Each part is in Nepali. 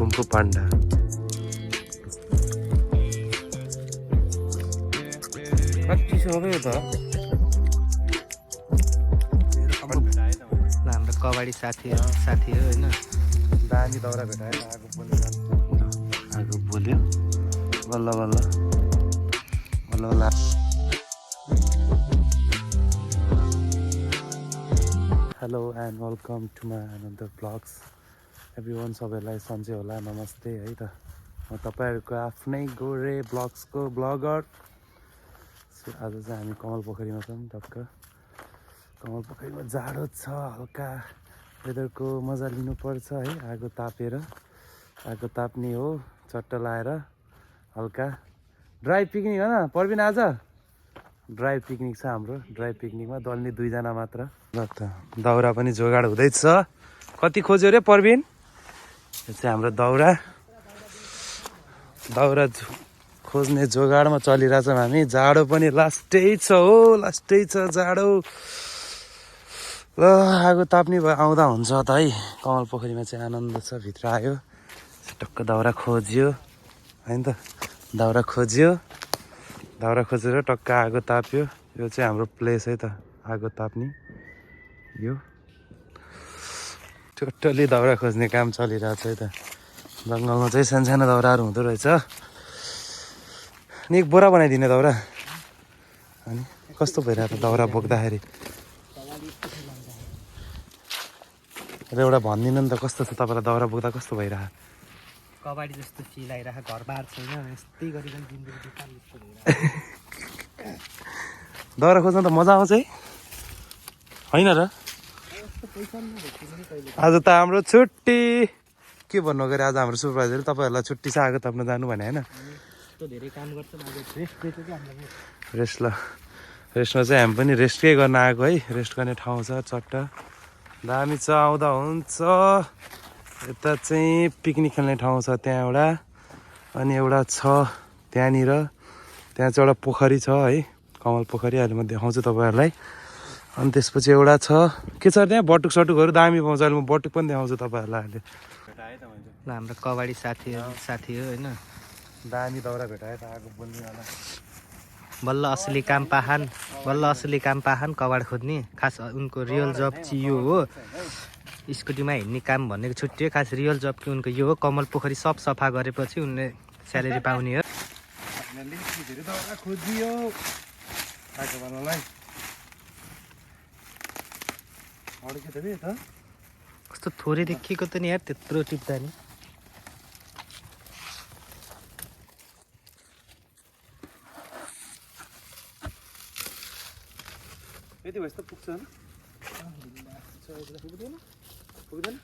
कुम्फु पान्डा कति छ हो त हाम्रो कबाडी साथी हो होइन दामी दाउरा भेटायो आगो बोल्यो बल्ल बल्ल बल्ल बल्ल hello and welcome to my another blogs everyone सबैलाई सन्चै होला नमस्ते है त म तपाईँहरूको आफ्नै गोरे ब्लग्सको ब्लगर आज चाहिँ हामी कमल पोखरीमा छौँ टक्क कमल पोखरीमा जाडो छ हल्का वेदरको मजा लिनुपर्छ है आगो तापेर आगो ताप्ने हो चट्ट लाएर हल्का ड्राई पिकनिक हो न पर्बिन आज ड्राई पिकनिक छ हाम्रो ड्राई पिकनिकमा दल्ने 2 जना मात्र ल त दाउरा पनि जोगाड हुँदैछ कति खोज्यो रे पर्बिन यो चाहिँ हाम्रो दाउरा खोज्ने जोगाडमा चलिरहेछौँ हामी जाडो पनि लास्टै छ हो लास्टै छ जाडो ल आगो ताप्ने भयो आउँदा हुन्छ त है कमल पोखरीमा चाहिँ आनन्द छ भित्र आयो टक्क दाउरा खोज्यो होइन त दाउरा खोजेर टक्क आगो ताप्यो यो चाहिँ हाम्रो प्लेस है त आगो ताप्ने यो टोटल्ली दाउरा खोज्ने काम चलिरहेको छ है त जङ्गलमा चाहिँ सानो दाउराहरू हुँदो रहेछ नि एक बोरा बनाइदिने दाउरा अनि कस्तो भइरहेको त दाउरा बोक्दाखेरि र एउटा भनिदिनु नि त कस्तो छ तपाईँलाई दाउरा बोक्दा कस्तो भइरहेको कबाडी जस्तो फिल आइरहेको घरबार छैन यस्तै गरिकन जिन्दगी बिताउनु जस्तो दाउरा खोज्न त मजा आउँछ है होइन र आज त हाम्रो छुट्टी के भन्नु गरे आज हाम्रो सुपरभाइजर तपाईँहरूलाई छुट्टी छ आगो ताप्न जानु भने होइन धेरै काम गर्छ रेस्टमा चाहिँ हामी पनि रेस्टकै गर्न आएको है रेस्ट गर्ने ठाउँ छ चट्ट दामी छ आउँदा हुन्छ यता चाहिँ पिकनिक खेल्ने ठाउँ छ त्यहाँ एउटा अनि एउटा छ त्यहाँनिर त्यहाँ चाहिँ एउटा पोखरी छ है कमल पोखरी अहिले म देखाउँछु तपाईँहरूलाई अनि त्यसपछि एउटा छ के छ त्यहाँ बटुक सटुकहरू दामी पाउँछ अहिले म बटुक पनि देखाउँछु तपाईँहरूलाई अहिले ल हाम्रो कबाडी साथी हो होइन दामी दाउरा भेटायो त आगो बोल्नेवाला बल्ल असली काम पाहान कबाड खोज्ने खास उनको रियल जब चाहिँ यो हो स्कुटीमा हिँड्ने काम भनेको छुट्टी हो खास रियल जब कि उनको यो हो कमल पोखरी सब सफा गरेपछि उनले स्यालेरी पाउने हो कस्तो थोरै देखिएको त नि यार त्यत्रो टिप्दा नि यति भएपछि त पुग्छ होइन पुग्दैन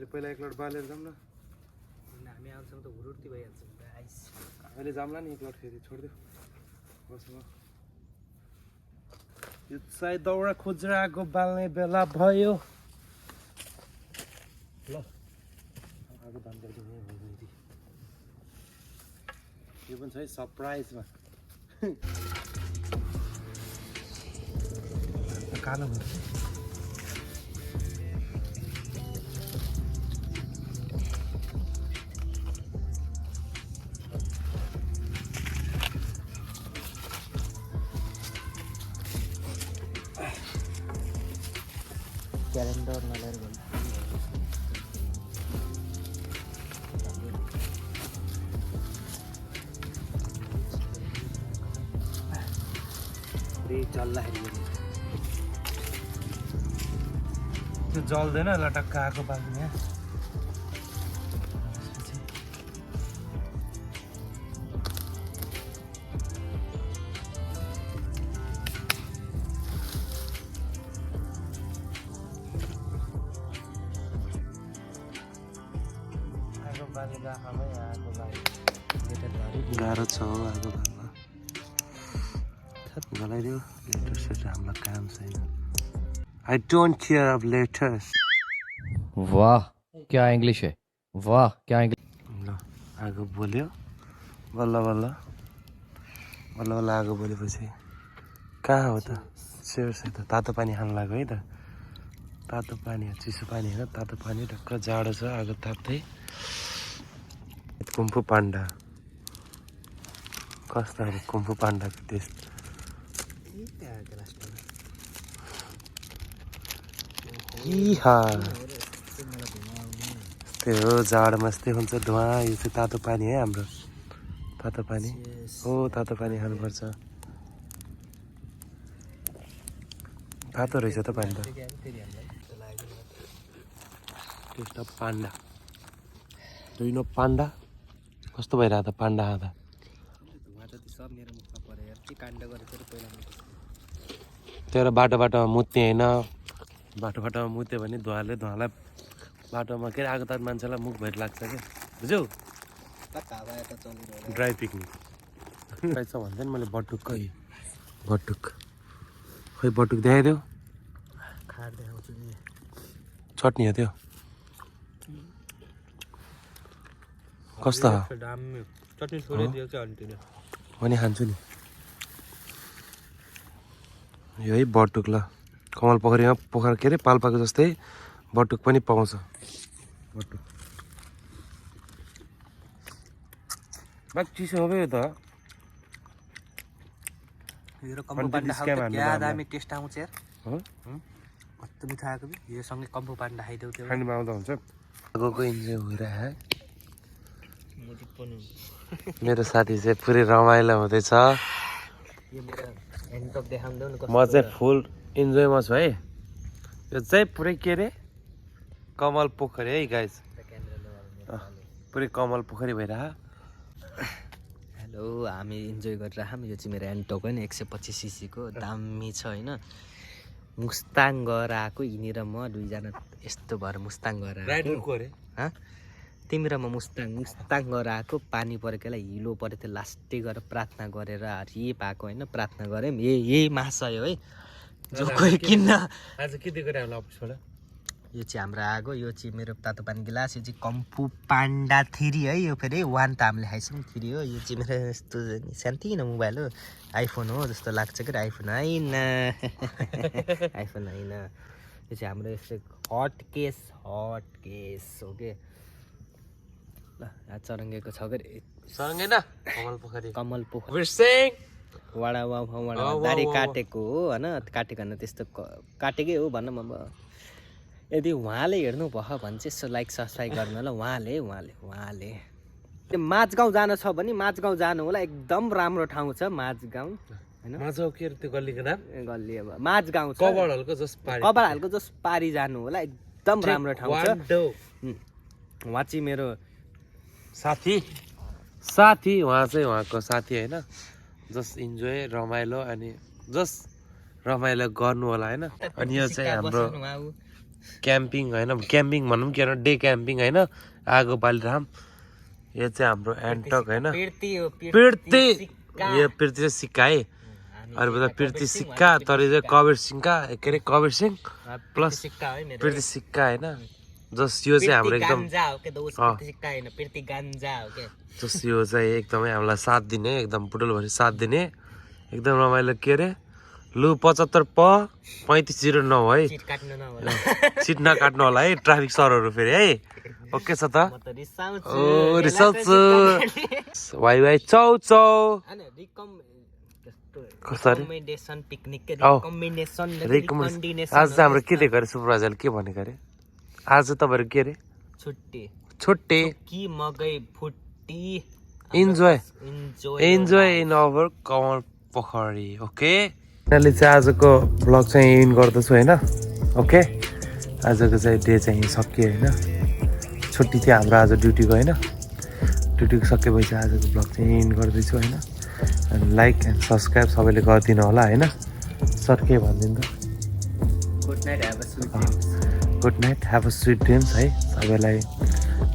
पहिला एक लट बालेर जाऊँ न हामी आउँछौँ त हुरुर्ती भइहाल्छौँ अहिले जाउँला नि एक लट फेरि छोडिदियो बस्नु यो चाहिँ दाउरा खोजेर आगो बाल्ने बेला भयो ल आगो बन्द गरिदिने यो पनि छ है सरप्राइजमा कालो क्यालेन्डर नलिएर गयो त्यो जल्दैन लटक्क आगो बाल्ने गाह्रो छ आगो बाल्न गलाइदियो लेटर सेटर हामीलाई काम छैन I don't care of letters. वाह क्या इंग्लिश है वाह क्या इंग्लिश ल आगो बोल्यो बल्ल बल्ल बल्ल बल्ल आगो बोलेपछि कहाँ हो त सेयर त तातो पानी खानु लाग्यो है त तातो पानी हो, चिसो पानी होइन, तातो पानी ढक्क जाडो छ आगो ताप्दै। कुम्फु पान्डा कस्तो खाले कुम्फु पान्डाको टेस्ट। त्यही हो जाडोमा यस्तै हुन्छ धुवा। यो चाहिँ तातो पानी है हाम्रो, तातो पानी हो, तातो पानी खानुपर्छ। तातो रहेछ त पानी त। Taste of panda, do you know panda? कस्तो भइरहेको त पान्डा खाँदा? तर बाटो बाटोमा मुत्ने होइन, बाटो बाटोमा मुत्यो भने धुवालाई बाटोमा के अरे आगो तात मान्छेलाई मुख भएर लाग्छ क्या, बुझ्यौ? ड्राई पिकनिक रहेछ भन्छ नि। मैले बटुक खै बटुक खै बटुक देखाइदेऊ। चटनी हो त्यो, कस्तो पनि खान्छु नि। यो है बटुक ल, कमल पोखरीमा पोखरा के अरे पाल्पाको जस्तै बटुक पनि पाउँछ। बटुक बाक चिसो हो यो त। दामी टेस्ट आउँछ यार, कस्तो मिठो आएको यो सँगै कम्फु पान्डा खाइदेऊ। त्यो खानुमा आउँदा हुन्छ। आगोको इन्जोय भइरहेको मेरो साथी चाहिँ पुरै रमाइलो हुँदैछ। म चाहिँ फुल इन्जोयमा छु है। यो चाहिँ पुरै के अरे कमल पोखरी है गाइस, पुरै कमल पोखरी भइरह। हेलो, हामी इन्जोय गरिरहेको। यो चाहिँ मेरो एन्टोक होइन, 125 cc को दामी छ होइन। मुस्ताङ गएर आएको, यिनीर म दुईजना यस्तो भएर मुस्ताङ गएर आएको। तिमी र म मुस्ताङ गएर आएको। पानी परेकोलाई हिलो पऱ्यो थियो, लास्टै गएर प्रार्थना गरेर हरि पाएको होइन। प्रार्थना गऱ्यौँ, यही माछा हो है जो कोही किन्न। आज के दिएको होला अफिसबाट? यो चाहिँ हाम्रो आगो, यो चाहिँ मेरो तातो पानी गिलास, यो चाहिँ कम्फु पान्डा 3 है। यो फेरि 1 त हामीले खाइसक्यौँ, 3 हो। यो चाहिँ मेरो यस्तो सानोतिनो मोबाइल हो, आइफोन हो जस्तो लाग्छ कि। आइफोन होइन, आइफोन होइन। यो चाहिँ हाम्रो यस्तो हट केस हो कि। ल चरङ्गेको छ कि सरङ्गे न कमल पोखरी विरसिङ वाडा दारी काटेको हो होइन। काटेको होइन, त्यस्तो काटेकै हो भन्न म। यदि उहाँले हेर्नु भयो भने चाहिँ यसो लाइक सब्सक्राइब गर्नु होला। उहाँले त्यो माझगाउँ जानु छ भने माझगाउँ जानु होला, एकदम राम्रो ठाउँ छ माझगाउँ होइन। माझगाउँ के त्यो गल्लीको नाम? गल्ली अब माझगाउँ छ, कबरहालको जस पारी जानु होला, एकदम राम्रो ठाउँ छ। उहाँ चाहिँ मेरो साथी उहाँ चाहिँ उहाँको साथी होइन। जस्ट इन्जोय रमाइलो अनि जस्ट रमाइलो गर्नु होला होइन। अनि यो चाहिँ हाम्रो क्याम्पिङ होइन, क्याम्पिङ भनौँ कि डे क्याम्पिङ होइन, आगो बालिराम। यो चाहिँ हाम्रो एन्टक होइन, पिर्ती। यो पिर्ती चाहिँ सिक्का है, अरू बेला पिर्ती सिक्का, तर यो चाहिँ कबेर सिक्का के अरे कबेर सिंह प्लस पिर्ती सिक्का होइन। जस यो चाहिँ हाम्रो एकदम जस यो चाहिँ एकदमै हामीलाई साथ दिने, एकदम बुटलभरि साथ दिने, एकदम रमाइलो के अरे। लु 75 प 3509 है, सिट नकाट्नु होला है ट्राफिक सरहरू फेरि है। ओके छ त, रिसाउँछु वाइ चौ कसरी आज चाहिँ हाम्रो के दिएको अरे सुपरभाइजरले के भनेको अरे? आज तपाईँहरू के अरे छुट्टी कि मकै फुट्टी इन्जोय इन अवर कमल पोखरी। ओके, यिनीहरूले चाहिँ आजको ब्लग चाहिँ इन गर्दछु होइन। ओके, आजको चाहिँ डे चाहिँ सकियो होइन। छुट्टी थियो हाम्रो आज ड्युटीको होइन। ड्युटीको सकेपछि आजको ब्लग चाहिँ इन गर्दैछु होइन। अनि लाइक एन्ड सब्सक्राइब सबैले गरिदिनु होला होइन। सर के भनिदिनु त? Good night, have a sweet dreams है। सबैलाई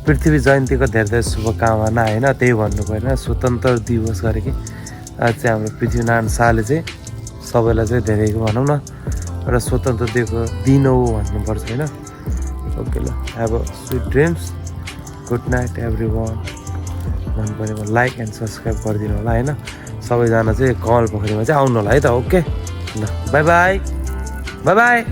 पृथ्वी जयन्तीको धेरै धेरै शुभकामना होइन। त्यही भन्नु पऱ्यो, स्वतन्त्र दिवस गरे कि आज चाहिँ हाम्रो पृथ्वीनारायण शाहले चाहिँ सबैलाई चाहिँ धेरै भनौँ न एउटा स्वतन्त्र दिएको दिन हो भन्नुपर्छ होइन। ओके ल, have a sweet dreams, good night every one भन्नु पऱ्यो। लाइक एन्ड सब्सक्राइब गरिदिनु होला होइन। सबैजना चाहिँ कमल पोखरीमा चाहिँ आउनु होला है त। ओके ल, बाई बाई।